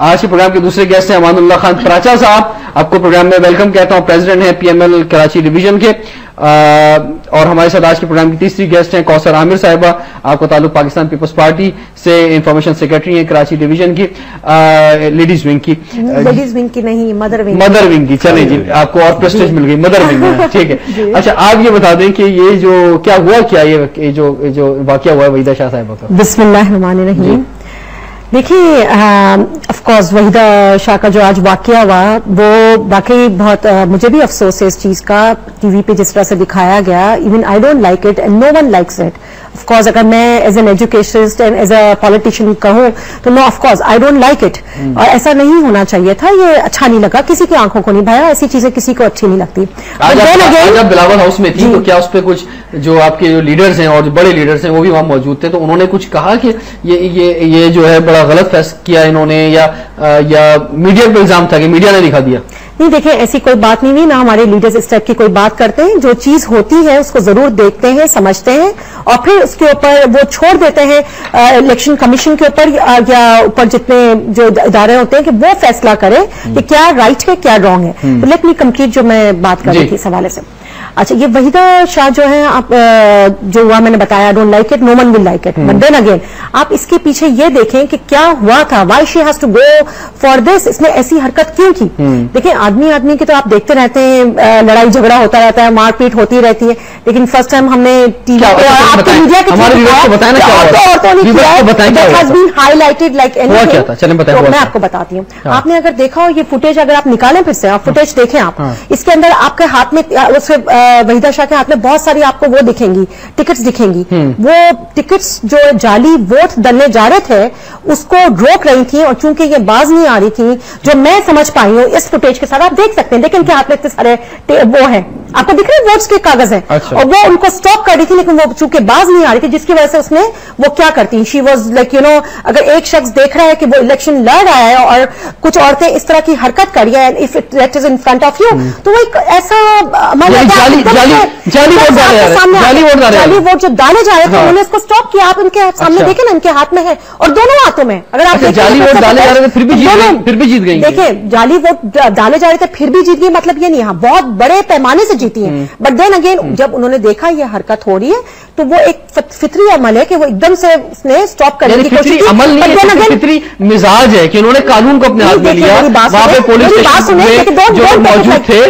آج کے پروگرام کے دوسرے گیسٹ ہیں امان اللہ خان پراچا صاحب. آپ کو پروگرام میں ویلکم کہتا ہوں. پریزیڈنٹ ہیں PML کراچی ڈویژن کے. اور ہمارے ساتھ آج کے پروگرام کی تیسری گیسٹ ہیں کوثر عامر صاحبہ. آپ کا تعلق پاکستان پیپلز پارٹی سے انفارمیشن سیکرٹری ہیں کراچی ڈویژن کی, لیڈیز ونگ کی. لیڈیز ونگ کی نہیں, مدر ونگ کی. چلیں جی, آپ کو اور پریسٹیج مل گئی مدر ونگ میں. ٹھیک ہے. اچھا, آپ یہ بتا دیں کہ یہ جو کیا ہوا, کیا یہ جو واقعہ ہوا ہے وحیدہ شاہ صاحبہ کا. بسم اللہ الرحمن الرحیم. دیکھیے, آف کورس وحیدہ شاہ کا جو آج واقعہ ہوا وہ واقعی بہت, مجھے بھی افسوس ہے اس چیز کا. ٹی وی پہ جس طرح سے دکھایا گیا, even I don't like it and no one likes it. Of course اگر میں as an educationist and as a politician کہوں تو no, of course I don't like it. اور ایسا نہیں ہونا چاہیے تھا, یہ اچھا نہیں لگا, کسی کی آنکھوں کو نہیں بھایا, ایسی چیزیں کسی کو اچھی نہیں لگتی. جب بلاول ہاؤس میں تھی تو کیا اس پہ کچھ جو آپ کے جو لیڈرز ہیں اور جو بڑے لیڈرز ہیں وہ بھی وہاں موجود تھے, تو انہوں نے کچھ کہا کہ یہ جو ہے بڑا غلط فیصلہ کیا انہوں نے, یا میڈیا پہ الزام تھا کہ میڈیا نے دکھا دیا؟ نہیں, دیکھیں ایسی کوئی بات نہیں ہوئی, نہ ہمارے لیڈرز اس ٹائپ کی کوئی بات کرتے ہیں. جو چیز ہوتی ہے اس کو ضرور دیکھتے ہیں, سمجھتے ہیں, اور پھر اس کے اوپر وہ چھوڑ دیتے ہیں الیکشن کمیشن کے اوپر یا اوپر جتنے جو ادارے ہوتے ہیں کہ وہ فیصلہ کرے کہ کیا رائٹ ہے کیا رانگ ہے. لیٹ می کمپلیٹ جو میں بات کر رہی تھی اس حوالے سے. اچھا, یہ وحیدہ شاہ جو ہے, آپ جو ہوا میں نے بتایا, don't like it, no one will like it, but then again آپ اس کے پیچھے یہ دیکھیں کہ کیا ہوا تھا, why she has to go for this, اس نے ایسی حرکت کیوں کی. دیکھیں آدمی کی تو آپ دیکھتے رہتے ہیں, لڑائی جھگڑا ہوتا رہتا ہے, مار پیٹ ہوتی رہتی ہے, لیکن فرسٹ ٹائم ہم نے ٹی وی پہ میڈیا کے ہائی لائٹڈ لائک میں آپ کو بتاتی ہوں. آپ نے اگر دیکھا ہو یہ فوٹیج, اگر آپ نکالیں پھر سے آپ فوٹیج دیکھیں, آپ اس کے اندر آپ کے ہاتھ میں وحیدہ شاہ کے ہاتھ میں بہت ساری آپ کو وہ دکھیں گی, ٹکٹس دکھیں گی. وہ ٹکٹس جو جعلی ووٹ ڈلنے جا رہے تھے اس کو روک رہی تھی, اور چونکہ یہ باز نہیں آ رہی تھی, جو میں سمجھ پائی ہوں اس فوٹیج کے ساتھ آپ دیکھ سکتے ہیں, لیکن کیا ہاتھ میں اتنے سارے وہ ہیں, آپ کو دکھ رہے ہیں ووٹس کے کاغذ ہیں, اور وہ ان کو اسٹاپ کر رہی تھی, لیکن وہ چونکہ باز نہیں آ رہی تھی, جس کی وجہ سے اس نے وہ کیا کرتی, she was like you know, اگر ایک شخص دیکھ رہا ہے کہ وہ الیکشن لڑ رہا ہے اور کچھ عورتیں اس طرح کی حرکت کر رہی ہیں, if it is in front of you, تو وہ ایک ایسا جعلی ووٹ جو ڈالے جا رہے تھے انہوں نے اس کو اسٹاپ کیا. آپ ان کے سامنے دیکھیں نا, ان کے ہاتھ میں ہے اور دونوں ہاتھوں میں. اگر آپ جعلی ووٹ ڈالے جا رہے تھے پھر بھی جیت گئی. دیکھیں جعلی ووٹ ڈالے جا رہے تھے پھر بھی جیت گئی, مطلب یہ نہیں, ہاں بہت بڑے پیمانے سے جیتی ہیں, بٹ دین اگین جب انہوں نے دیکھا یہ حرکت ہو رہی ہے تو وہ ایک فطری عمل ہے کہ وہ ایک دم سے اس نے اسٹاپ کرنے کی کوشش کی. عمل نہیں, فطری مزاج ہے کہ انہوں نے قانون کو اپنے ہاتھ میں لیا. وہاں پہ پولیس اسٹیشن جو موجود تھے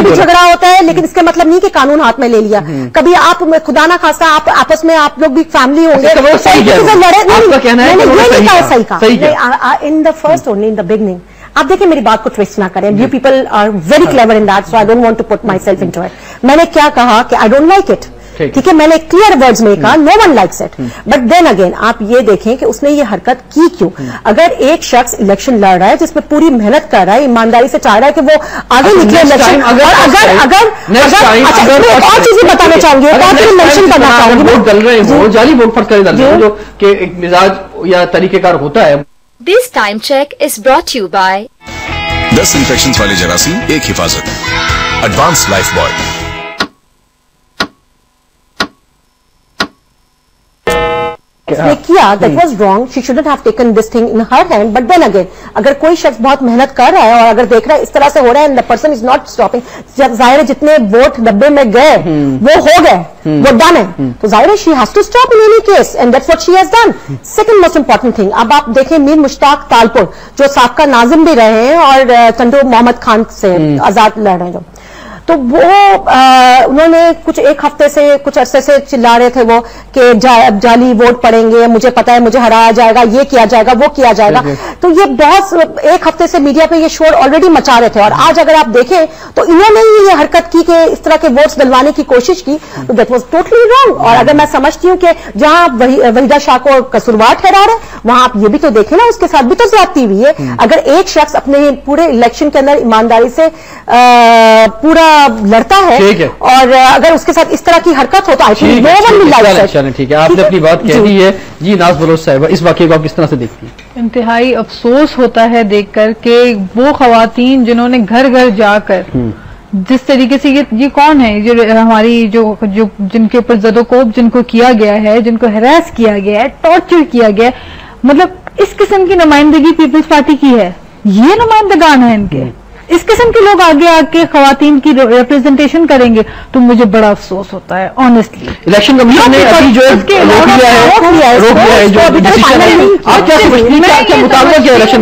بھی جھگڑا ہوتا ہے, لیکن اس کا مطلب نہیں کہ قانون ہاتھ میں لے لیا. کبھی آپ خدا نہ خاصہ آپ آپس میں آپ لوگ بھی فیملی ہوں گے, in the first only in the beginning. آپ دیکھیں میری بات کو ٹویسٹ نہ کریں, you people are very clever in that, so I don't want to put myself into it. میں نے کیا کہا کہ آئی ڈونٹ لائک اٹ, ٹھیک ہے, میں نے کلیئر ورڈز میں کہا no one likes it, but then again آپ یہ دیکھیں کہ اس نے یہ حرکت کی کیوں. اگر ایک شخص الیکشن لڑ رہا ہے جس میں پوری محنت کر رہا ہے, ایمانداری سے چاہ رہا ہے کہ وہ آگے نکلے الیکشن, اور چیزیں بتانا چاہوں گی, اور چیز مینشن کرنا چاہوں گی, ووٹ ڈل رہے ہیں جعلی ووٹ پر کرے ڈل رہے ہیں جو کہ ایک مزاج یا طریقہ کار ہوتا ہے. This time check is brought to you by 10 infections والی جراثیم, ایک حفاظت, ایڈوانس لائف بوائے. اس نے کیا, that was wrong, she shouldn't have taken this thing in her hand. But then again اگر کوئی شخص بہت محنت کر رہا ہے اور اگر دیکھ رہا ہے اس طرح سے ہو رہا ہے and the person is not stopping, جب ظاہر ہے جتنے ووٹ ڈبے میں گئے وہ ہو گئے, وہ ڈن ہے, تو ظاہر ہے she has to stop in any case, and that's what she has done. Second most important thing, اب آپ دیکھیں میر مشتاق تالپور جو سابقہ ناظم بھی رہے ہیں اور چندو محمد خان سے آزاد لڑ رہے ہیں, جو تو وہ انہوں نے کچھ ایک ہفتے سے کچھ عرصے سے چلا رہے تھے وہ کہ جعلی ووٹ پڑیں گے, مجھے پتا ہے مجھے ہرایا جائے گا, یہ کیا جائے گا, وہ کیا جائے گا. تو یہ بہت ایک ہفتے سے میڈیا پہ یہ شور آلریڈی مچا رہے تھے, اور آج اگر آپ دیکھیں تو انہوں نے ہی یہ حرکت کی کہ اس طرح کے ووٹس دلوانے کی کوشش کی, تو دیٹ واز ٹوٹلی رانگ. اور اگر میں سمجھتی ہوں کہ جہاں وحیدہ شاہ کو قصوروار ٹھہرا رہے ہیں, وہاں آپ یہ بھی تو دیکھیں نا اس کے ساتھ بھی تو زیادتی ہوئی ہے. اگر ایک شخص اپنے پورے الیکشن کے اندر ایمانداری سے پورا لڑتا ہے اور اگر اس کے ساتھ اس طرح کی حرکت ہوتا ہے, ٹھیک ہے, آپ نے اپنی بات کہہ دی ہے. جی ناز بلوچ صاحبہ, اس واقعے کو آپ کس طرح سے دیکھتی ہیں؟ انتہائی افسوس ہوتا ہے دیکھ کر کہ وہ خواتین جنہوں نے گھر گھر جا کر جس طریقے سے یہ کون ہے جو ہماری جو جن کے اوپر زد و کوب جن کو کیا گیا ہے, جن کو ہراس کیا گیا ہے, ٹارچر کیا گیا ہے, مطلب اس قسم کی نمائندگی پیپلز پارٹی کی ہے؟ یہ نمائندگان ہیں ان کے؟ اس قسم کے لوگ آگے آ کے خواتین کی ریپرزنٹیشن کریں گے تو مجھے بڑا افسوس ہوتا ہے آنےسٹلی. الیکشن کمیشن نے ابھی جو روک لیا ہے.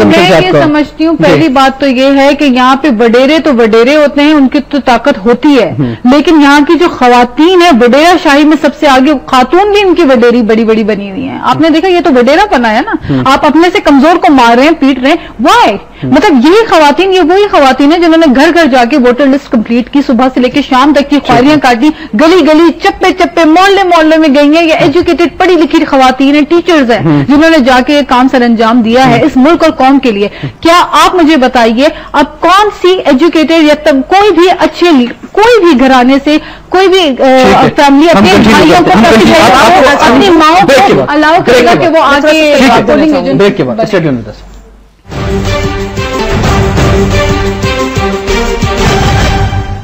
میں یہ سمجھتی ہوں پہلی بات تو یہ ہے کہ یہاں پہ وڈیرے تو وڈیرے ہوتے ہیں, ان کی تو طاقت ہوتی ہے, لیکن یہاں کی جو خواتین ہیں وڈیرا شاہی میں سب سے آگے, خاتون بھی ان کی وڈیری بڑی بڑی بنی ہوئی ہیں. آپ نے دیکھا یہ تو وڈیرا پنا ہے نا, آپ اپنے سے کمزور کو مار رہے ہیں, پیٹ رہے ہیں. وائی؟ مطلب یہی خواتین, یہ وہی خواتین ہیں جنہوں نے گھر گھر جا کے ووٹر لسٹ کمپلیٹ کی, صبح سے لے کے شام تک کی خواریاں کاٹی, گلی گلی چپے چپے محلے محلے میں گئی ہیں. یہ ایجوکیٹڈ پڑھی لکھی خواتین ہیں, ٹیچرز ہیں, جنہوں نے جا کے کام سر انجام دیا ہے اس ملک اور قوم کے لیے. کیا آپ مجھے بتائیے اب کون سی ایجوکیٹڈ یا کوئی بھی اچھے کوئی بھی گھرانے سے کوئی بھی فیملی اپنے بھائیوں کو اپنی ماؤں کو الاؤ کرے گا کہ وہ آگے polling agent?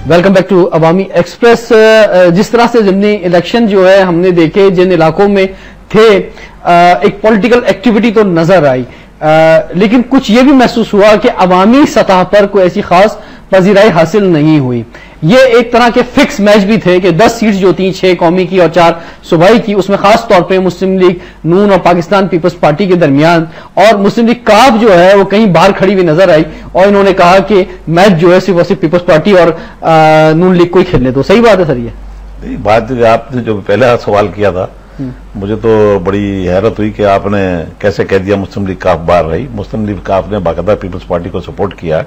Welcome back to Awami Express. جس طرح سے ضمنی الیکشن جو ہے ہم نے دیکھے, جن علاقوں میں تھے ایک پولیٹیکل ایکٹیویٹی تو نظر آئی, لیکن کچھ یہ بھی محسوس ہوا کہ عوامی سطح پر کوئی ایسی خاص پذیرائی حاصل نہیں ہوئی. یہ ایک طرح کے فکس میچ بھی تھے کہ 10 سیٹس جو تھیں, 6 قومی کی اور 4 صوبائی کی, اس میں خاص طور پہ مسلم لیگ نون اور پاکستان پیپلز پارٹی کے درمیان, اور مسلم لیگ کاف جو ہے وہ کہیں باہر کھڑی ہوئی نظر آئی, اور انہوں نے کہا کہ میچ جو ہے صرف اور صرف پیپلز پارٹی اور نون لیگ کو ہی کھیلنے دو. صحیح بات ہے سر؟ یہ بات آپ نے جو پہلا سوال کیا تھا, مجھے تو بڑی حیرت ہوئی کہ آپ نے کیسے کہہ دیا مسلم لیگ کاف باہر رہی. مسلم لیگ کاف نے باقاعدہ پیپلز پارٹی کو سپورٹ کیا.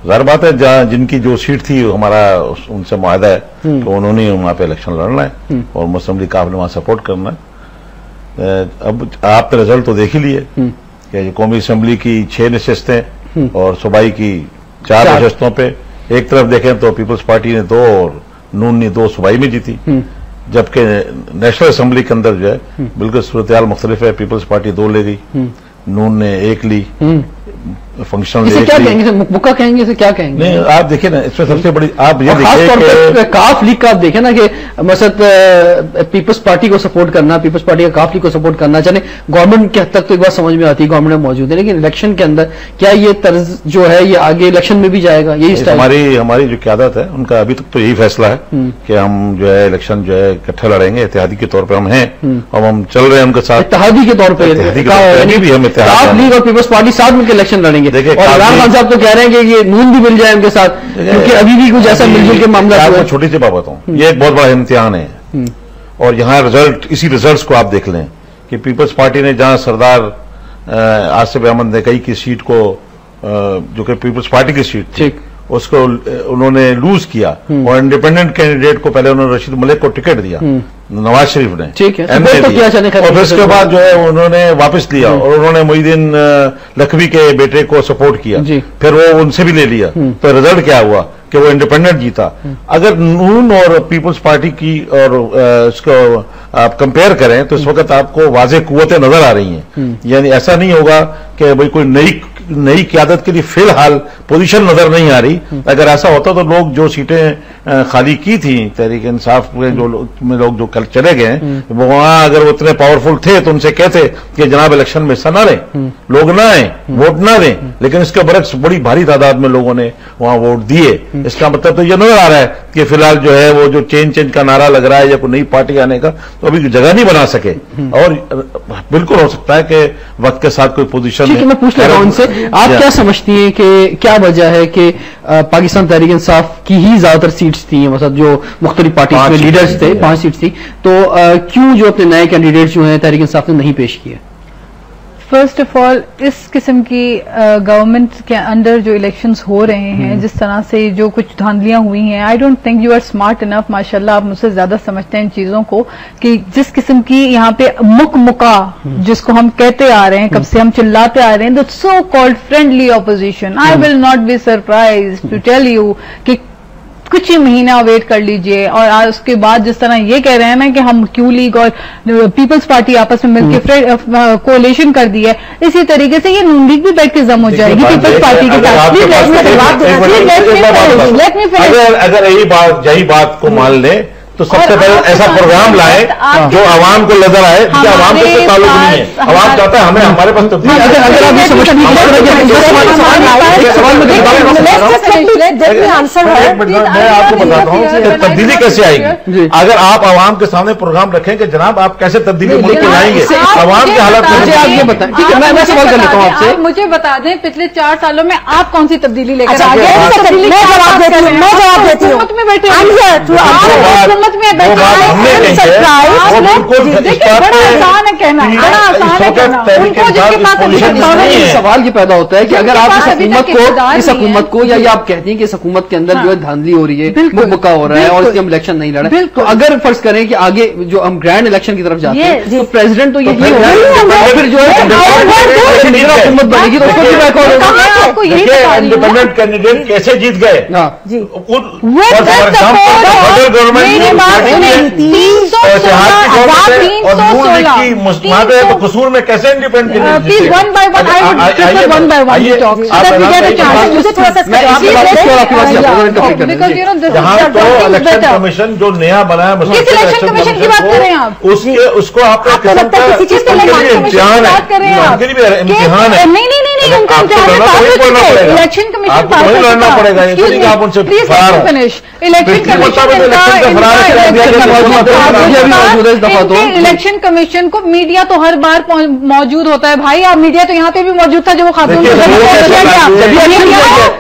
ظاہر بات ہے جن کی جو سیٹ تھی ہمارا ان سے معاہدہ ہے تو انہوں نے وہاں پہ الیکشن لڑنا ہے اور مسلم لیگ کاف نے وہاں سپورٹ کرنا ہے. اب آپ نے رزلٹ تو دیکھ ہی لیے کہ قومی اسمبلی کی 6 نشستیں اور صوبائی کی 4 نشستوں پہ ایک طرف دیکھیں تو پیپلز پارٹی نے 2 اور نون نے 2 صوبائی میں جیتی, جبکہ نیشنل اسمبلی کے اندر جو ہے بالکل صورتحال مختلف ہے. پیپلز پارٹی 2 لے گئی, نون نے 1 لی. فنکشنل کیا کہیں گے, مکہ کہیں گے, اسے کیا کہیں گے؟ نہیں, آپ دیکھیں نا اس میں سب سے بڑی آپ یہ خاص طور پہ کاف لیگ کا آپ دیکھیں نا کہ مثلا پیپلز پارٹی کو سپورٹ کرنا, پیپلز پارٹی کا کاف لیگ کو سپورٹ کرنا, چلے گورنمنٹ کے حد تک تو ایک بات سمجھ میں آتی ہے, گورنمنٹ میں موجود ہے, لیکن الیکشن کے اندر کیا یہ طرز جو ہے یہ آگے الیکشن میں بھی جائے گا؟ یہی ہماری جو قیادت ہے ان کا ابھی تک تو یہی فیصلہ ہے کہ ہم جو ہے الیکشن جو ہے اکٹھے لڑیں گے, اتحادی کے طور پہ ہم ہیں اور ہم چل رہے ہیں ان کے ساتھ. اتحادی کے طور پہ کاف لیگ اور پیپلز پارٹی ساتھ مل کے الیکشن لڑیں گے, اور عمران خان صاحب تو کہہ رہے ہیں کہ یہ نون بھی مل جائے ان کے ساتھ, کیونکہ ابھی بھی کچھ ایسا مل جل کے معاملہ ہے. چھوٹی سی بات بتاؤں, یہ ایک بہت بڑا امتحان ہے, اور یہاں رزلٹ اسی ریزلٹس کو آپ دیکھ لیں کہ پیپلز پارٹی نے جہاں سردار آصف احمد نقوی کی سیٹ کو, جو کہ پیپلز پارٹی کی سیٹ تھی, اس کو انہوں نے لوز کیا اور انڈیپینڈنٹ کینڈیڈیٹ کو پہلے انہوں نے رشید ملک کو ٹکٹ دیا, نواز شریف نے, اور پھر اس کے بعد جو ہے انہوں نے واپس لیا اور انہوں نے محی الدین لکھوی کے بیٹے کو سپورٹ کیا, پھر وہ ان سے بھی لے لیا. تو رزلٹ کیا ہوا کہ وہ انڈیپینڈنٹ جیتا. اگر نون اور پیپلز پارٹی کی اور اس کو آپ کمپیئر کریں تو اس وقت آپ کو واضح قوتیں نظر آ رہی ہیں. یعنی ایسا نہیں ہوگا کہ بھائی کوئی نئی قیادت کے لیے فی الحال پوزیشن نظر نہیں آ رہی. اگر ایسا ہوتا تو لوگ جو سیٹیں خالی کی تھیں تحریک انصاف میں لوگ جو کل چلے گئے ہیں, وہاں اگر وہ اتنے پاورفل تھے تو ان سے کہتے کہ جناب الیکشن میں حصہ نہ لیں, لوگ نہ آئیں, ووٹ نہ دیں, لیکن اس کے برعکس بڑی بھاری تعداد میں لوگوں نے وہاں ووٹ دیے. اس کا مطلب تو یہ نظر آ رہا ہے کہ فی الحال جو ہے وہ جو چینج کا نعرہ لگ رہا ہے یا کوئی نئی پارٹی آنے کا, تو ابھی جگہ نہیں بنا سکے, اور بالکل ہو سکتا ہے کہ وقت کے ساتھ کوئی پوزیشن. میں پوچھ رہا ہوں ان سے, آپ کیا سمجھتی ہیں کہ کیا وجہ ہے کہ پاکستان تحریک انصاف کی ہی زیادہ تر سیٹس تھیں, مثلا جو مختلف پارٹیز میں لیڈرز تھے 5 سیٹس تھی, تو کیوں جو اپنے نئے کینڈیڈیٹس جو ہیں تحریک انصاف نے نہیں پیش کیے؟ فرسٹ آف آل اس قسم کی گورنمنٹ کے اندر جو الیکشنز ہو رہے ہیں, جس طرح سے جو کچھ دھاندلیاں ہوئی ہیں, I don't think you are smart enough, ماشاء اللہ آپ مجھ سے زیادہ سمجھتے ہیں ان چیزوں کو, کہ جس قسم کی یہاں پہ مکہ جس کو ہم کہتے آ رہے ہیں, کب سے ہم چلاتے آ رہے ہیں, the so called friendly opposition, I will not be surprised to tell you کہ کچھ ہی مہینہ ویٹ کر لیجئے. اور اس کے بعد جس طرح یہ کہہ رہے ہیں نا کہ ہم کیو لیگ اور پیپلز پارٹی آپس میں مل کے کولیشن کر دی ہے, اسی طریقے سے یہ نون لیگ بھی بیٹھ کے ضم ہو جائے گی پیپلز پارٹی کے ساتھ. اگر یہی بات کو مان لیں تو سب سے پہلے ایسا پروگرام لائے جو عوام کو نظر آئے، کہ عوام سے تعلق نہیں ہے، عوام چاہتا ہے ہمیں ہمارے پاس تبدیلی میں آپ کو بتاتا ہوں کہ تبدیلی کیسے آئے گی اگر آپ عوام کے سامنے پروگرام رکھیں کہ جناب آپ کیسے تبدیلی ملک میں لائیں گے، عوام کے حالات میں سوال کر لیتا ہوں آپ سے، مجھے بتا دیں پچھلے 4 سالوں میں آپ کون سی تبدیلی لے کر آ گئے؟ میں جواب دیتی ہوں حکومت میں بیٹھے حکومت میں بڑا آسان ہے کہنا، بڑا آسان ہے کہنا. سوال یہ پیدا ہوتا ہے کہ اگر آپ اس حکومت کو یا آپ کہتی ہیں کہ اس حکومت کے اندر جو ہے دھاندلی ہو رہی ہے، مکہ ہو رہا ہے اور اس کے ہم الیکشن نہیں لڑ رہے، تو اگر فرض کریں کہ آگے جو ہم گرینڈ الیکشن کی طرف جاتے ہیں تو پریزیڈنٹ تو یہ پھر جو ہے حکومت بنے گی تو اس کو بھی بیک آؤٹ ہوگا. انڈیپینڈنٹ کینڈیڈیٹ کیسے جیت گئے؟ تو قصور میں کیسے انڈیپینڈنٹ جہاں تو الیکشن کمیشن جو نیا بنا ہے اس کو آپ امتحان ہے، الیکشن کمیشن لڑنا پڑے گا، آپ ان سے الیکشن کمیشن کو میڈیا تو ہر بار موجود ہوتا ہے بھائی. آپ میڈیا تو یہاں پہ بھی موجود تھا جب وہ خاتون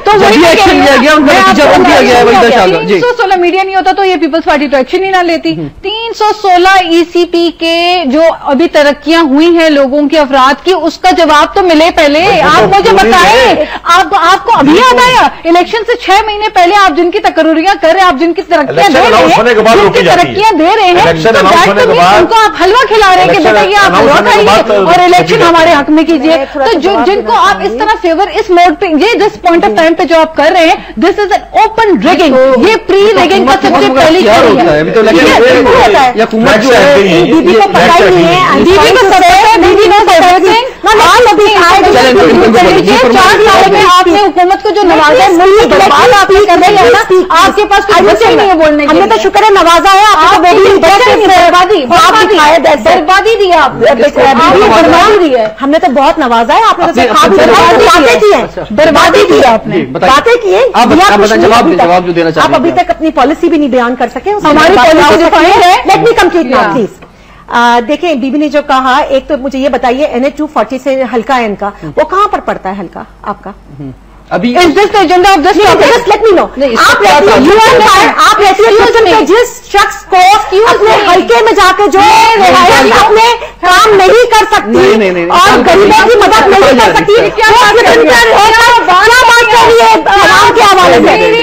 316 میڈیا نہیں ہوتا تو یہ پیپلز پارٹی تو ایکشن ہی نہ لیتی. 316 ECP کے جو ابھی ترقیاں ہوئی ہیں لوگوں کے افراد کی، اس کا جواب تو ملے پہلے. آپ مجھے بتائیں، آپ کو ابھی یاد آیا الیکشن سے 6 مہینے پہلے آپ جن کی تقرریاں کر رہے ہیں، آپ جن کی ترقیاں دے رہے ہیں، ان کو آپ حلوہ کھلا رہے ہیں کہ بتائیے آپ حلوہ کھائیے اور الیکشن ہمارے حق میں کیجیے. تو جن کو آپ اس طرح فیور اس موڈ پہ یہ جس پوائنٹ آف ٹائم پہ جو آپ کر رہے ہیں، دس از این اوپن ریگنگ. یہ پری ریگنگ کا سب سے پہلی آپ نے حکومت کو جو نوازا آپ کے پاس کوئی نہیں ہے بولنے. ہم نے تو شکر ہے نوازا ہے، بربادی دی آپ نے، ہم نے تو بہت نوازا ہے. آپ نے باتیں کی ہیں، بربادی کی آپ نے، باتیں کی ہیں. جواب جو دینا چاہتے ہیں آپ ابھی تک اپنی پالیسی بھی نہیں بیان کر سکے. ہماری policy let me complete now please. دیکھیں بی بی نے جو کہا، ایک تو مجھے یہ بتائیے NH-240 سے حلقہ ہے ان کا، وہ کہاں پر پڑتا ہے حلقہ آپ کا؟ ابھی agenda of this let me know. آپ جس شخص کو اپنے حلقے میں جا کے جو اپنے کام نہیں کر سکتی اور غریبوں کی مدد نہیں کر سکتی، کے حوالے سے.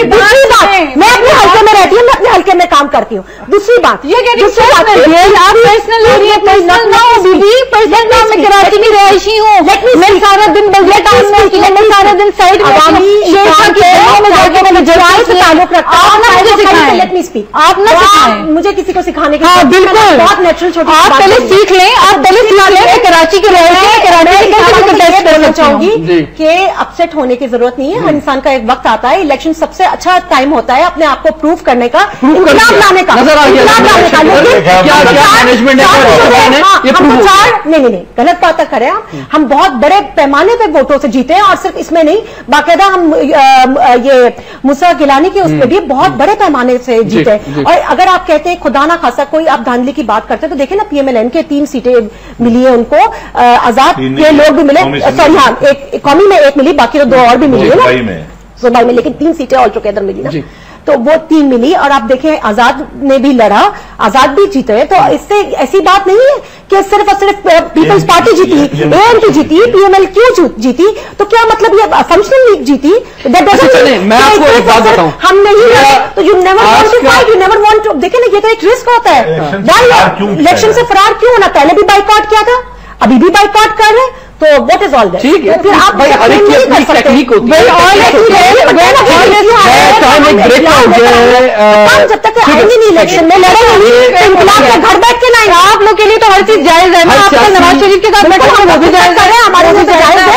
دوسری بات، میں اپنے حلقے میں رہتی ہوں، میں اپنے حلقے میں کام کرتی ہوں. دوسری بات میں کراچی کی رہائشی ہوں، میں سارا دن بلدیہ ٹاؤن میں، میں سارا دن سائڈ مجھے کسی کو سکھانے کی بالکل بہت نیچرل چھوٹی آپ پہلے سیکھ لیں، آپ پہلے سیکھ لیں. میں کراچی کے کرنا چاہوں گی کہ اپسیٹ ہونے کی ضرورت نہیں ہے. ہر انسان کا ایک وقت آتا ہے، الیکشن سب سے اچھا ٹائم ہوتا ہے اپنے آپ کو پروو کرنے کا، انقلاب لانے کا. نہیں غلط بات کریں آپ. ہم بہت بڑے پیمانے پہ ووٹوں سے جیتے ہیں، اور صرف اس میں نہیں، باقاعدہ ہم یہ موسیٰ گیلانی کے اس پہ بھی بہت بڑے پیمانے سے جیتے ہیں. اور اگر آپ کہتے ہیں خدا نہ خاصا کوئی آپ دھاندلی کی بات کرتے ہیں تو دیکھیں نا PMLN کے 3 سیٹیں ملی ہیں ان کو، آزاد کے لوگ بھی ملے، سوری ہاں ایک قومی میں 1 ملی، باقی تو 2 اور بھی ملی ہے نا صوبائی میں، لیکن 3 سیٹیں آل ٹوگیدر ملی نا، تو وہ 3 ملی. اور آپ دیکھیں آزاد نے بھی لڑا، آزاد بھی جیتے ہیں. تو اس سے ایسی بات نہیں ہے کہ صرف اور صرف پیپلز پارٹی جیتی، ANP جیتی، PMLQ جیتی، تو کیا مطلب یہ فنکشنل لیگ جیتی؟ میں آپ کو ایک بات بتاؤں، ہم نہیں لڑے تو you never want to fight, you never want to. دیکھیں نا یہ تو ایک رسک ہوتا ہے. الیکشن سے فرار کیوں ہونا؟ پہلے بھی بائیکاٹ کیا تھا، ابھی بھی بائیکاٹ کر رہے ہیں، تو واٹ از آل دیٹ؟ ٹھیک ہے، پھر آپ ہر ایک کی اپنی ٹیکنیک ہوتی ہے. جب تک آئیں گے نہیں الیکشن میں لڑیں گے، انقلاب کا گھر بیٹھ کے لائیں گے. آپ لوگ کے لیے تو ہر چیز جائز ہے نا. آپ کا نواز شریف کے ساتھ بیٹھے وہ بھی جائز ہے، ہمارے لیے جائز ہے.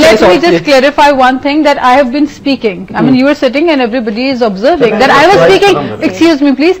let me just clarify one thing that I have been speaking. I mean, you are sitting and everybody is observing that I was speaking. Excuse me, please.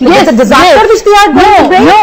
Yes, the disaster which they are going to bring. No,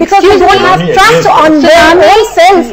because they don't have trust on their own self.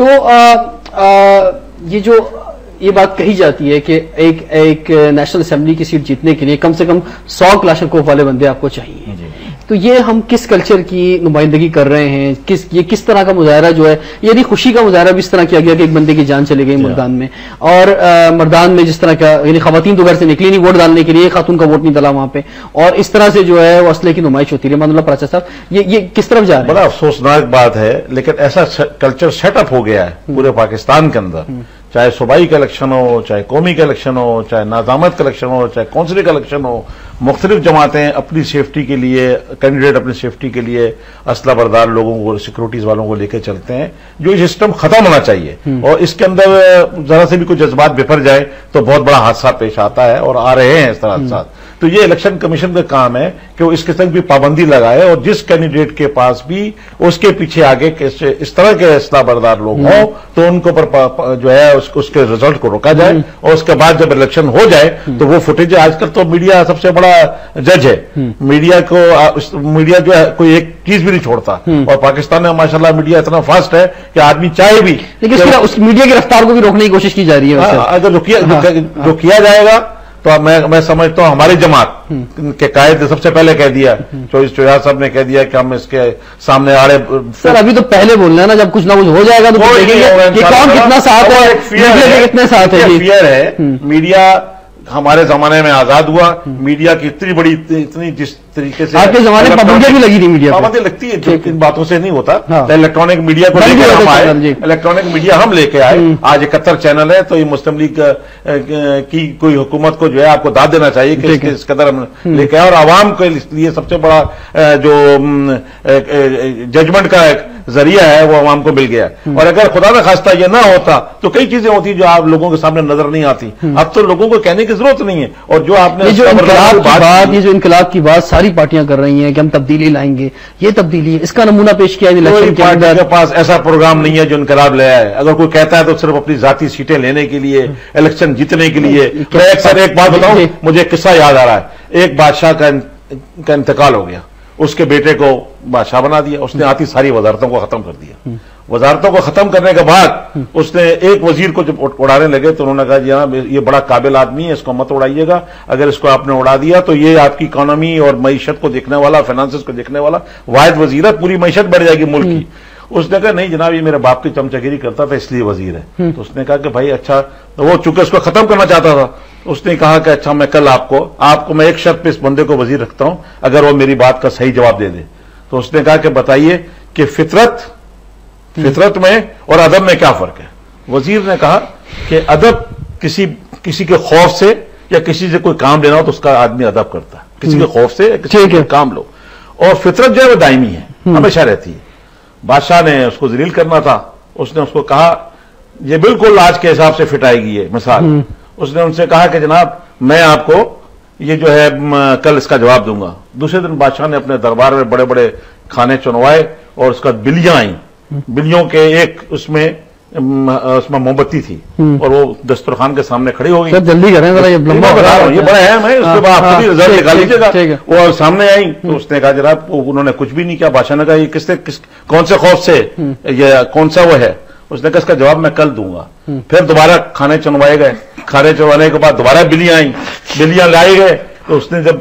تو یہ جو یہ بات کہی جاتی ہے کہ ایک نیشنل اسمبلی کی سیٹ جیتنے کے لیے کم سے کم 100 کلاشنکوف والے بندے آپ کو چاہیے. تو یہ ہم کس کلچر کی نمائندگی کر رہے ہیں؟ یہ کس طرح کا مظاہرہ جو ہے، یعنی خوشی کا مظاہرہ بھی اس طرح کیا گیا کہ ایک بندے کی جان چلی گئی مردان میں، اور مردان میں جس طرح کا، یعنی خواتین تو گھر سے نکلی نہیں ووٹ ڈالنے کے لیے، خاتون کا ووٹ نہیں ڈالا وہاں پہ، اور اس طرح سے جو ہے وہ اسلحے کی نمائش ہوتی ہے. مان اللہ پراچا صاحب، یہ کس طرف جا رہا ہے؟ بڑا افسوسناک بات ہے، لیکن ایسا کلچر سیٹ اپ ہو گیا ہے پورے پاکستان کے اندر، چاہے صوبائی کا الیکشن ہو، چاہے قومی کا الیکشن ہو، چاہے نظامت کا الیکشن ہو، چاہے کونسلنگ کا الیکشن ہو، مختلف جماعتیں اپنی سیفٹی کے لیے، کینڈیڈیٹ اپنی سیفٹی کے لیے اسلحہ بردار لوگوں کو، سیکورٹیز والوں کو لے کے چلتے ہیں. جو یہ سسٹم ختم ہونا چاہیے، اور اس کے اندر ذرا سے بھی کوئی جذبات بفر جائے تو بہت بڑا حادثہ پیش آتا ہے، اور آ رہے ہیں اس طرح حادثات. تو یہ الیکشن کمیشن کا کام ہے کہ وہ اس قسم کی پابندی لگائے، اور جس کینڈیڈیٹ کے پاس بھی اس کے پیچھے آگے اس طرح کے اسلحہ بردار لوگ ہوں تو ان کو جو ہے اس کے رزلٹ کو روکا جائے، اور اس کے بعد جب الیکشن ہو جائے تو وہ فوٹیج، آج کل تو میڈیا سب سے بڑا جج ہے، میڈیا جو ہے کوئی ایک چیز بھی نہیں چھوڑتا، اور پاکستان میں ماشاءاللہ میڈیا اتنا فاسٹ ہے کہ آدمی چاہے بھی، لیکن اس میڈیا کی رفتار کو بھی روکنے کی کوشش کی جا رہی ہے. اگر جو کیا جائے گا تو میں سمجھتا ہوں ہماری جماعت کے قائد نے سب سے پہلے کہہ دیا، چوہا صاحب نے کہہ دیا کہ ہم اس کے سامنے آڑے. سر ابھی تو پہلے بولنا ہے نا، جب کچھ نہ کچھ ہو جائے گا تو دیکھیں گے کہ کون کتنا ساتھ ہے، کتنے ساتھ ہے. فیئر ہے. میڈیا ہمارے زمانے میں آزاد ہوا، میڈیا کی اتنی بڑی، اتنی جس طریقے سے آپ کے زمانے میں پابندیاں بھی لگی تھی، میڈیا پابندی لگتی ہے، جو ان باتوں سے نہیں ہوتا. الیکٹرانک میڈیا کو لے کے ہم آئے، الیکٹرانک میڈیا ہم لے کے آئے. آج 71 چینل ہے، تو یہ مسلم لیگ کی کوئی حکومت کو جو ہے آپ کو داد دینا چاہیے کہ اس قدر ہم لے کے آئے، اور عوام کے لیے سب سے بڑا جو ججمنٹ کا ذریعہ ہے وہ عوام کو مل گیا. اور اگر خدا نہ خواستہ یہ نہ ہوتا تو کئی چیزیں ہوتی جو آپ لوگوں کے سامنے نظر نہیں آتی. اب تو لوگوں کو کہنے کی ضرورت نہیں ہے. اور جو آپ نے یہ جو انقلاب کی بات ساری پارٹیاں کر رہی ہیں کہ ہم تبدیلی لائیں گے، یہ تبدیلی ہے، اس کا نمونہ پیش کیا الیکشن کے پاس ایسا پروگرام نہیں ہے جو انقلاب لے آئے. اگر کوئی کہتا ہے تو صرف اپنی ذاتی سیٹیں لینے کے لیے، الیکشن جیتنے کے لیے. میں ایک بات بتاؤں، مجھے ایک قصہ یاد آ رہا ہے. ایک بادشاہ کا انتقال ہو گیا، اس کے بیٹے کو بادشاہ بنا دیا، اس نے آتی ساری وزارتوں کو ختم کر دیا. وزارتوں کو ختم کرنے کے بعد اس نے ایک وزیر کو جب اڑانے لگے تو انہوں نے کہا جناب یہ بڑا قابل آدمی ہے، اس کو مت اڑائیے گا، اگر اس کو آپ نے اڑا دیا تو یہ آپ کی اکانومی اور معیشت کو دیکھنے والا، فائنانسز کو دیکھنے والا واحد وزیر ہے، پوری معیشت بڑھ جائے گی ملک کی. اس نے کہا نہیں جناب یہ میرے باپ کی چمچگیری کرتا تھا اس لیے وزیر ہے. تو اس نے کہا کہ بھائی اچھا، وہ چونکہ اس کو ختم کرنا چاہتا تھا، اس نے کہا کہ اچھا میں کل آپ کو میں ایک شرط پہ اس بندے کو وزیر رکھتا ہوں اگر وہ میری بات کا صحیح جواب دے دے. تو اس نے کہا کہ بتائیے کہ فطرت میں اور ادب میں کیا فرق ہے. وزیر نے کہا کہ ادب کسی کے خوف سے یا کسی سے کوئی کام لینا ہو تو اس کا آدمی ادب کرتا ہے، کسی کے خوف سے کسی کے کام لو. اور فطرت جو ہے وہ دائمی ہے، ہمیشہ رہتی ہے. بادشاہ نے اس کو ذلیل کرنا تھا، اس نے اس کو کہا یہ بالکل آج کے حساب سے فٹ آئے گی یہ مثال. اس نے ان سے کہا کہ جناب میں آپ کو یہ جو ہے کل اس کا جواب دوں گا. دوسرے دن بادشاہ نے اپنے دربار میں بڑے بڑے کھانے چنوائے اور اس کا بلیاں آئیں، بلیوں کے ایک اس میں موم بتی تھی اور وہ دسترخوان کے سامنے کھڑی ہو گئی. جلدی کریں ذرا، یہ بتا رہا ہوں، یہ بڑا اہم ہے، اس کے بعد آپ رزلٹ نکال لیجیے گا. وہ سامنے آئی تو اس نے کہا جناب انہوں نے کچھ بھی نہیں کیا. بادشاہ نے کہا یہ کون سے خوف سے، یہ کون سا وہ ہے. اس نے کہا اس کا جواب میں کل دوں گا. پھر دوبارہ کھانے چنوائے گئے، کھانے چنوانے کے بعد دوبارہ بلیاں آئیں، بلیاں لائے گئے. تو اس نے جب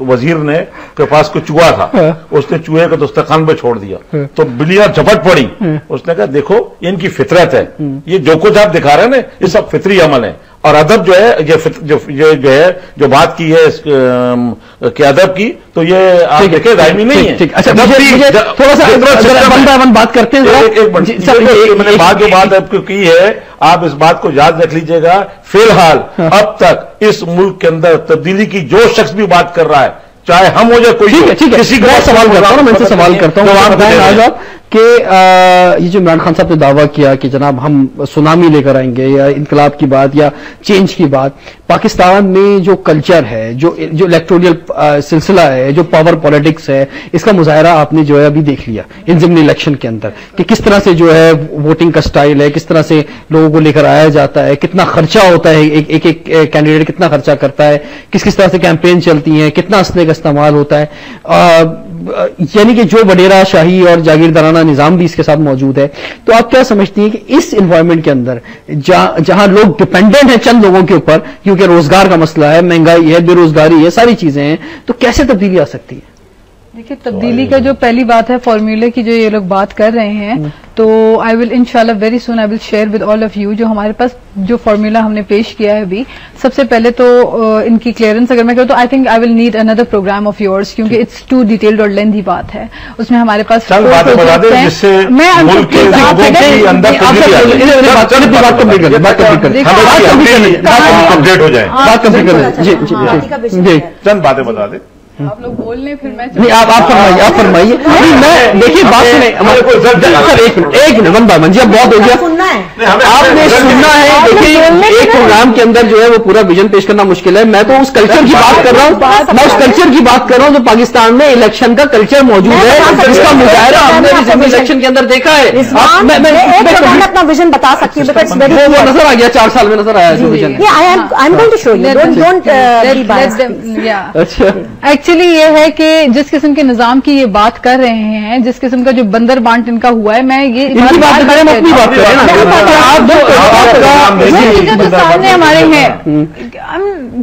وزیر نے کے پاس کوئی چوہا تھا، اس نے چوہے کو دسترخوان پہ چھوڑ دیا تو بلیاں جھپٹ پڑی. اس نے کہا دیکھو یہ ان کی فطرت ہے، یہ جو کچھ آپ دکھا رہے ہیں نا یہ سب فطری عمل ہے. اور ادب جو ہے یہ جو ہے جو بات کی ہے کہ ادب کی، تو یہ آپ دیکھیں دائمی نہیں ہے. تھوڑا سا بات کرتے ہیں. میں نے بات جو بات آپ کو کی ہے، آپ اس بات کو یاد رکھ لیجئے گا. فی الحال اب تک اس ملک کے اندر تبدیلی کی جو شخص بھی بات کر رہا ہے، چاہے ہم ہو جائے کوئی، کسی کو سوال کرتا ہوں، میں ان سے سوال کرتا ہوں کہ یہ جو عمران خان صاحب نے دعویٰ کیا کہ جناب ہم سونامی لے کر آئیں گے یا انقلاب کی بات یا چینج کی بات، پاکستان میں جو کلچر ہے، جو الیکٹورل سلسلہ ہے، جو پاور پالیٹکس ہے، اس کا مظاہرہ آپ نے جو ہے ابھی دیکھ لیا ان ضمنی الیکشن کے اندر کہ کس طرح سے جو ہے ووٹنگ کا سٹائل ہے، کس طرح سے لوگوں کو لے کر آیا جاتا ہے، کتنا خرچہ ہوتا ہے، ایک کینڈیڈیٹ کتنا خرچہ کرتا ہے، کس طرح سے کیمپین چلتی ہیں، کتنا اسلحے کا استعمال ہوتا ہے. یعنی کہ جو وڈیرا شاہی اور جاگیردارانہ نظام بھی اس کے ساتھ موجود ہے، تو آپ کیا سمجھتی ہیں کہ اس انوائرمنٹ کے اندر جہاں لوگ ڈپینڈنٹ ہیں چند لوگوں کے اوپر، کیونکہ روزگار کا مسئلہ ہے، مہنگائی ہے، بے روزگاری ہے، ساری چیزیں ہیں، تو کیسے تبدیلی آ سکتی ہے؟ دیکھیے تبدیلی کا جو پہلی بات ہے فارمولے کی جو یہ لوگ بات کر رہے ہیں، تو آئی ول انشاءاللہ very soon I will share with all of you جو ہمارے پاس جو فارمولا ہم نے پیش کیا ہے ابھی. سب سے پہلے تو ان کی کلیئرنس اگر میں کروں تو I think I will need another program of yours کیونکہ اٹس ٹو ڈیٹیلڈ اور لینتھی بات ہے. اس میں ہمارے پاس چند باتیں بتا دیں. آپ لوگ بول لیں پھر میں آپ فرمائیے. دیکھیے بات سنیں ایک منٹ ون بائی ون جی اب بہت ہو گیا. آپ نے سننا ہے. دیکھیے ایک پروگرام کے اندر جو ہے وہ پورا ویژن پیش کرنا مشکل ہے. میں تو اس کلچر کی بات کر رہا ہوں. میں اس کلچر کی بات کر رہا ہوں جو پاکستان میں الیکشن کا کلچر موجود ہے. اس کا مظاہرہ ہم نے الیکشن کے اندر دیکھا ہے. اپنا ویژن بتا سکتی ہوں. وہ نظر آ گیا 4 سال میں نظر آیا جو ویژن. ایکچولی یہ ہے کہ جس قسم کے نظام کی یہ بات کر رہے ہیں, جس قسم کا جو بندر بانٹ ان کا ہوا ہے, میں یہ جو سامنے ہمارے ہیں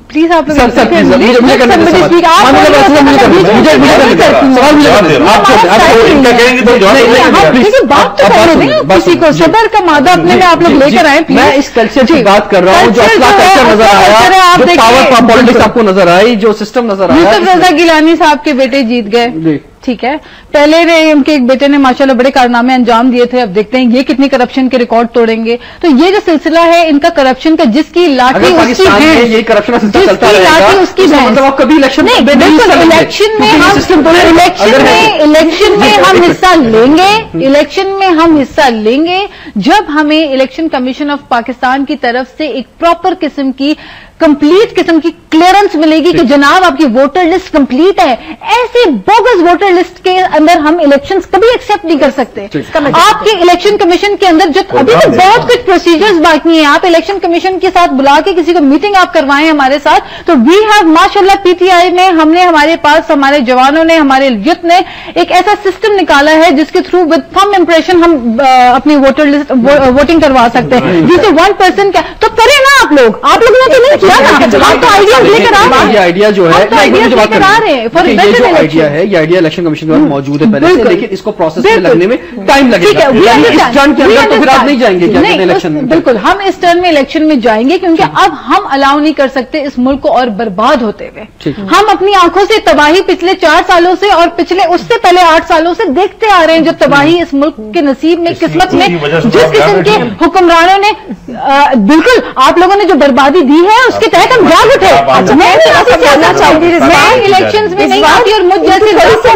پلیز آپ لوگ بات تو کرنے دیں کسی کو. صبر کا مادہ اپنے میں آپ لوگ لے کر آئے. میں اس کلچر کی بات کر رہا ہوں جو اپنا کلچر نظر آیا, جو پاور پالیٹکس آپ کو نظر آئی, جو سسٹم نظر آیا. یوسف رضا گیلانی صاحب کے بیٹے جیت گئے, ٹھیک ہے. پہلے ان کے ایک بیٹے نے ماشاءاللہ بڑے کارنامے انجام دیے تھے. اب دیکھتے ہیں یہ کتنی کرپشن کے ریکارڈ توڑیں گے. تو یہ جو سلسلہ ہے ان کا کرپشن کا, جس کی لاٹھی اس کی ہے, یہ کرپشن چلتا رہے گا, اس کی مطلب کبھی الیکشن میں ہم حصہ لیں گے. الیکشن میں ہم حصہ لیں گے جب ہمیں الیکشن کمیشن آف پاکستان کی طرف سے ایک پراپر قسم کی کمپلیٹ قسم کی کلیئرنس ملے گی کہ جناب آپ کی ووٹر لسٹ کمپلیٹ ہے. ایسے بوگس ووٹر لسٹ کے اندر ہم الیکشنز کبھی ایکسپٹ نہیں کر سکتے. آپ کے الیکشن کمیشن کے اندر جو ابھی تو بہت کچھ پروسیجرز باقی ہیں. آپ الیکشن کمیشن کے ساتھ بلا کے کسی کو میٹنگ آپ کروائیں ہمارے ساتھ, تو وی ہیو ماشاءاللہ پی ٹی آئی میں ہم نے ہمارے پاس ہمارے جوانوں نے, ہمارے یوتھ نے ایک ایسا سسٹم نکالا ہے جس کے تھرو ود تھم امپریشن ہم اپنی ووٹر لسٹ ووٹنگ کروا سکتے ہیں. جسے 1% کا تو کریں نا آپ لوگ نے تو نہیں یہ آئیڈیا جو ہے یہ آئیڈیا ہے, یہ آئیڈیا الیکشن کمیشن میں موجود ہے پہلے سے, لیکن اس کو پروسیس میں لگنے میں ٹائم لگے گا. اس ٹرن کے اندر تو پھر آپ نہیں جائیں گے الیکشن میں. بالکل ہم اس ٹرن میں الیکشن میں جائیں گے کیونکہ اب ہم الاؤ نہیں کر سکتے اس ملک کو اور برباد ہوتے ہوئے. ہم اپنی آنکھوں سے تباہی پچھلے 4 سالوں سے اور پچھلے اس سے پہلے 8 سالوں سے دیکھتے آ رہے ہیں. جو تباہی اس ملک کے نصیب میں, قسمت میں جس قسم کے حکمرانوں نے, بالکل آپ لوگوں نے جو بربادی دی ہے اس کے تحت ہم جاگ اٹھے. میں الیکشن میں نہیں آتی اور مجھ جیسے لاکھوں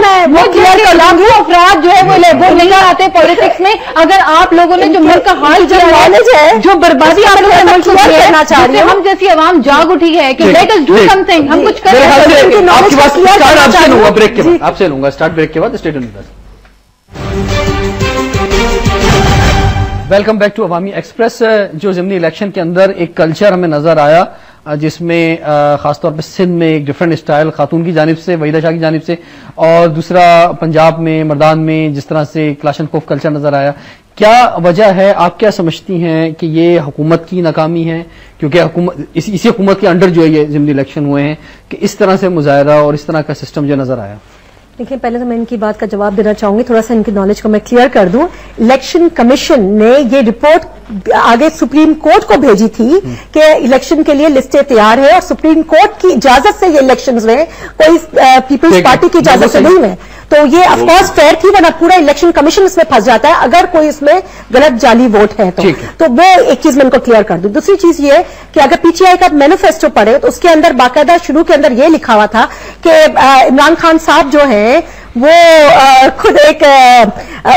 افراد جو ہے وہ نہیں آتے پالیٹکس میں. اگر آپ لوگوں نے جو ملک کا حال کیا ہے, جو بربادی آپ لوگوں نے ملک کو کرنا چاہ رہے ہیں, ہم جیسی عوام جاگ اٹھی ہے کہ let us do something, ہم کچھ کریں. آپ سے لوں گا اسٹارٹ بریک کے بعد. Stay tuned with us. Welcome back to Awami Express. جو ضمنی الیکشن کے اندر ایک کلچر ہمیں نظر آیا جس میں خاص طور پہ سندھ میں ایک ڈفرینٹ اسٹائل خاتون کی جانب سے, وحیدہ شاہ کی جانب سے, اور دوسرا پنجاب میں مردان میں جس طرح سے کلاشنکوف کلچر نظر آیا. کیا وجہ ہے, آپ کیا سمجھتی ہیں کہ یہ حکومت کی ناکامی ہے؟ کیونکہ اسی حکومت کے انڈر جو ہے یہ ضمنی الیکشن ہوئے ہیں کہ اس طرح سے مظاہرہ اور اس طرح کا سسٹم جو نظر آیا. دیکھیں پہلے تو میں ان کی بات کا جواب دینا چاہوں گی, تھوڑا سا ان کی نالج کو میں کلیئر کر دوں. الیکشن کمیشن نے یہ رپورٹ آگے سپریم کورٹ کو بھیجی تھی کہ الیکشن کے لیے لسٹیں تیار ہے, اور سپریم کورٹ کی اجازت سے یہ الیکشنز ہوئے, کوئی پیپلز پارٹی کی اجازت سے نہیں ہوئے. تو یہ آف کورس فیئر تھی, ورنہ پورا الیکشن کمیشن اس میں پھنس جاتا ہے اگر کوئی اس میں غلط جعلی ووٹ ہے تو وہ ایک چیز میں ان کو کلیئر کر دوں. دوسری چیز یہ کہ اگر پی ٹی آئی کا مینیفیسٹو پڑھے تو اس کے اندر باقاعدہ شروع کے اندر یہ لکھا ہوا تھا کہ عمران خان صاحب جو ہیں وہ خود ایک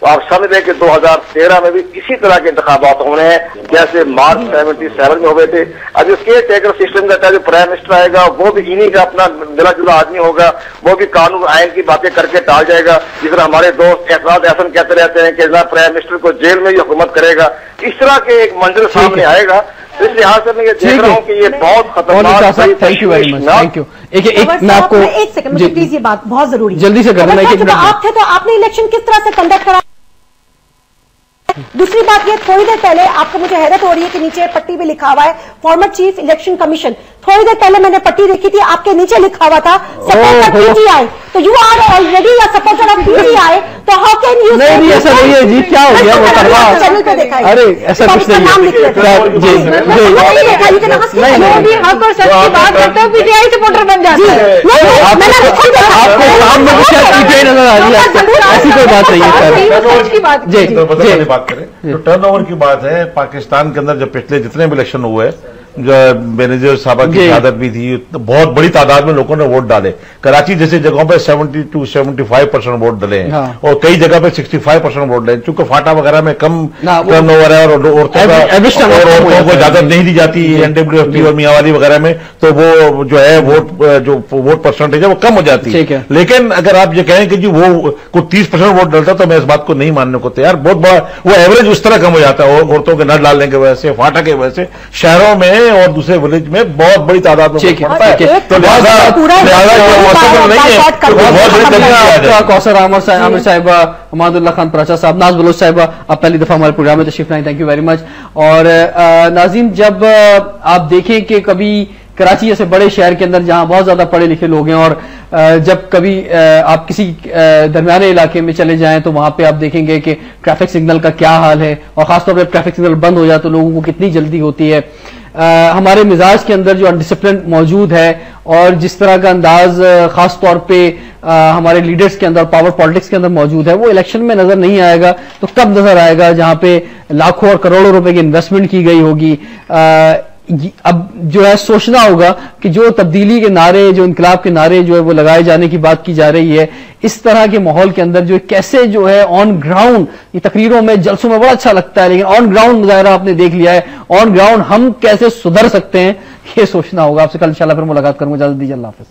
تو آپ سمجھ لیں کہ 2013 میں بھی اسی طرح کے انتخابات ہونے ہیں جیسے مارچ 77 میں ہوئے تھے. اب اس کے ٹیکر سسٹم کا جو پرائم منسٹر آئے گا وہ بھی انہی کا اپنا ملا جلا آدمی ہوگا, وہ بھی قانون آئین کی باتیں کر کے ٹال جائے گا, جس طرح ہمارے دوست اعتراض احسن کہتے رہتے ہیں کہ پرائم منسٹر کو جیل میں ہی حکومت کرے گا. اس طرح کے ایک منظر سامنے آئے گا. اس لحاظ سے میں یہ دیکھ رہا ہوں کہ یہ بہت خطرناک. Thank you very much, thank you. میں آپ کو ایک سیکنڈ مجھے پلیز یہ بات بہت ضروری ہے, جلدی سے کرنا ہے. جب آپ تھے تو آپ نے الیکشن کس طرح سے کنڈکٹ کرا. دوسری بات یہ, تھوڑی دیر پہلے آپ کو مجھے حیرت ہو رہی ہے کہ نیچے پٹی پہ لکھا ہوا ہے فارمر چیف الیکشن کمیشن. تھوڑی دیر پہلے میں نے پٹی دیکھی تھی, آپ کے نیچے لکھا ہوا تھا سپورٹر پی ٹی آئی. تو یو آر آلریڈی یا supporter of P T I, تو ہاؤ کین یو. نہیں ایسا نہیں ہے جی, کیا ہو گیا وہ کروا چینل پہ دیکھا ہے. ارے ایسا کچھ نہیں بھی حق اور سچ کی بات کرتے ہو پی ٹی آئی سپورٹر بن جاتا ہے. آپ کو کام میں کچھ پی ٹی آئی نظر آ رہی ہے, ایسی کوئی بات نہیں ہے. جی بات کریں تو ٹرن اوور کی بات ہے. پاکستان کے اندر جب پچھلے جتنے بھی الیکشن ہوئے, جو بینظیر صاحبہ کی شہادت بھی تھی, بہت بڑی تعداد میں لوگوں نے ووٹ ڈالے. کراچی جیسی جگہوں پہ 70-75% ووٹ ڈلے ہیں, اور کئی جگہ پہ 65% ووٹ ڈلے. چونکہ فاٹا وغیرہ میں کم ٹرن اوور ہے اور عورتوں کو اجازت نہیں دی جاتی NWFT اور میاں والی وغیرہ میں, تو وہ جو ہے ووٹ پرسنٹیج ہے وہ کم ہو جاتی ہے. لیکن اگر آپ یہ کہیں کہ جی وہ کوئی 30% ووٹ ڈلتا, تو میں اس بات کو نہیں ماننے کو تیار. بہت بڑا وہ ایوریج اس طرح کم ہو جاتا ہے عورتوں کے نہ ڈالنے کی وجہ سے, فاٹا کی وجہ سے. شہروں میں اور دوسرے ولیج میں بہت بڑی تعداد میں پڑتا ہے, تو کوثر عامر صاحبہ, حماد اللہ خان پراچا صاحب, ناز بلوچ صاحبہ, آپ پہلی دفعہ ہمارے پروگرام میں تشریف لائیں, تھینک یو ویری مچ. اور ناظرین, جب آپ دیکھیں کہ کبھی کراچی جیسے بڑے شہر کے اندر جہاں بہت زیادہ پڑھے لکھے لوگ ہیں, اور جب کبھی آپ کسی درمیانے علاقے میں چلے جائیں تو وہاں پہ آپ دیکھیں گے کہ ٹریفک سگنل کا کیا حال ہے, اور خاص طور پہ ٹریفک سگنل بند ہو جائے تو لوگوں کو کتنی جلدی ہوتی ہے. ہمارے مزاج کے اندر جو انڈسپلن موجود ہے, اور جس طرح کا انداز خاص طور پہ ہمارے لیڈرز کے اندر, پاور پالیٹکس کے اندر موجود ہے, وہ الیکشن میں نظر نہیں آئے گا. تو کب نظر آئے گا جہاں پہ لاکھوں اور کروڑوں روپے کی انویسٹمنٹ کی گئی ہوگی. اب جو ہے سوچنا ہوگا کہ جو تبدیلی کے نعرے, جو انقلاب کے نعرے جو ہے وہ لگائے جانے کی بات کی جا رہی ہے, اس طرح کے ماحول کے اندر جو کیسے جو ہے آن گراؤنڈ, یہ تقریروں میں جلسوں میں بڑا اچھا لگتا ہے, لیکن آن گراؤنڈ مظاہرہ آپ نے دیکھ لیا ہے, آن گراؤنڈ ہم کیسے سدھر سکتے ہیں, یہ سوچنا ہوگا. آپ سے کل انشاءاللہ پھر ملاقات کروں گا, اجازت دیجیے, اللہ حافظ.